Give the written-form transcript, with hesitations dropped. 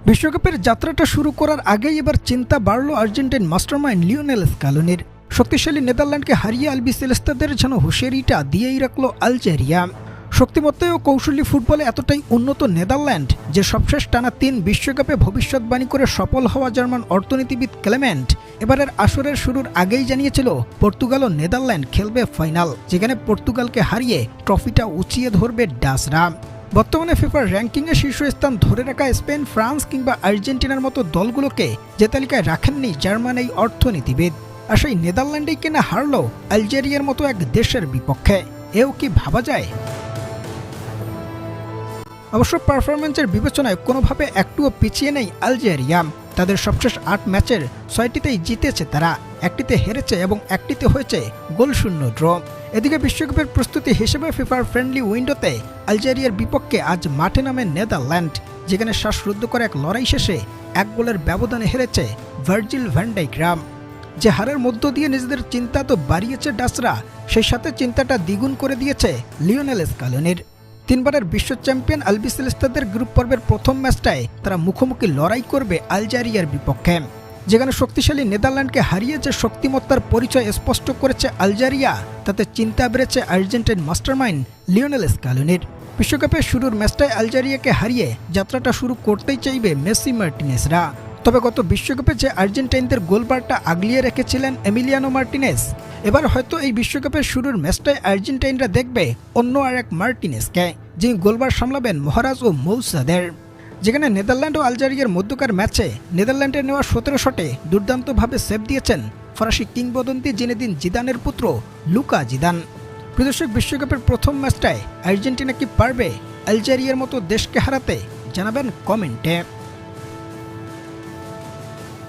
বিশ্বকাপের যাত্রাটা শুরু করার আগেই এবার চিন্তা বাড়ল আর্জেন্টাইন মাস্টারমাইন্ড লিওনেল স্ক্যালোনির। শক্তিশালী নেদারল্যান্ডকে হারিয়ে আলবিসেলেস্তাদের যেন হুঁশিয়ারিটা দিয়েই রাখল আলজেরিয়া। শক্তিমত্তায় ও কৌশলী ফুটবলে এতটাই উন্নত নেদারল্যান্ড যে সবশেষ টানা ৩ বিশ্বকাপে ভবিষ্যৎবাণী করে সফল হওয়া জার্মান অর্থনীতিবিদ ক্লেমেন্ট এবারের আসরের শুরুর আগেই জানিয়েছিল পর্তুগাল ও নেদারল্যান্ড খেলবে ফাইনাল, যেখানে পর্তুগালকে হারিয়ে ট্রফিটা উঁচিয়ে ধরবে ডাচরা। বর্তমানে ফিফার র্যাঙ্কিংয়ে শীর্ষস্থান ধরে রাখা স্পেন, ফ্রান্স কিংবা আর্জেন্টিনার মতো দলগুলোকে যে তালিকায় রাখেননি জার্মান এই অর্থনীতিবিদ। আর সেই নেদারল্যান্ডেই কিনা হারল আলজেরিয়ার মতো এক দেশের বিপক্ষে। এও কি ভাবা যায়? অবশ্য পারফরম্যান্সের বিবেচনায় কোনোভাবে একটুও পিছিয়ে নেই আলজেরিয়া। তাদের সবশেষ ৮ ম্যাচের ৬টিতেই জিতেছে তারা, একটিতে হেরেছে এবং একটিতে হয়েছে গোলশূন্য ড্র। এদিকে বিশ্বকাপের প্রস্তুতি হিসেবে ফিফার ফ্রেন্ডলি উইন্ডোতে আলজেরিয়ার বিপক্ষে আজ মাঠে নামে নেদারল্যান্ড, যেখানে শ্বাসরুদ্ধ করে এক লড়াই শেষে ১ গোলের ব্যবধানে হেরেছে ভার্জিল ভ্যান ডাইকরা। যে হারের মধ্য দিয়ে নিজেদের চিন্তা তো বাড়িয়েছে ডাচরা, সেই সাথে চিন্তাটা দ্বিগুণ করে দিয়েছে লিওনেল স্ক্যালোনির। ৩ বারের বিশ্ব চ্যাম্পিয়ন আলবিসেলেস্তাদের গ্রুপ পর্বের প্রথম ম্যাচটায় তারা মুখোমুখি লড়াই করবে আলজেরিয়ার বিপক্ষে, যেখানে শক্তিশালী নেদারল্যান্ডকে হারিয়ে যে শক্তিমত্তার পরিচয় স্পষ্ট করেছে আলজেরিয়া, তাতে চিন্তা বেড়েছে আর্জেন্টাইন মাস্টারমাইন্ড লিওনেল স্ক্যালোনির। বিশ্বকাপের শুরুর ম্যাচটায় আলজেরিয়াকে হারিয়ে যাত্রাটা শুরু করতেই চাইবে মেসি মার্টিনেজরা। তবে গত বিশ্বকাপে যে আর্জেন্টাইনদের গোলবারটা আগলিয়ে রেখেছিলেন এমিলিয়ানো মার্টিনেজ, এবার হয়তো এই বিশ্বকাপের শুরুর ম্যাচটায় আর্জেন্টাইনরা দেখবে অন্য আর এক মার্টিনেজকে, যিনি গোলবার সামলাবেন মহারাজ ও মৌসাদের। যেখানে নেদারল্যান্ড ও আলজেরিয়ার মধ্যকার ম্যাচে নেদারল্যান্ডের নেওয়া ১৭ শটে দুর্দান্তভাবে সেভ দিয়েছেন ফরাসি কিংবদন্তি জিনেদিন জিদানের পুত্র লুকা জিদান। প্রদর্শক, বিশ্বকাপের প্রথম ম্যাচটায় আর্জেন্টিনা কি পারবে আলজেরিয়ার মতো দেশকে হারাতে? জানাবেন কমেন্টে।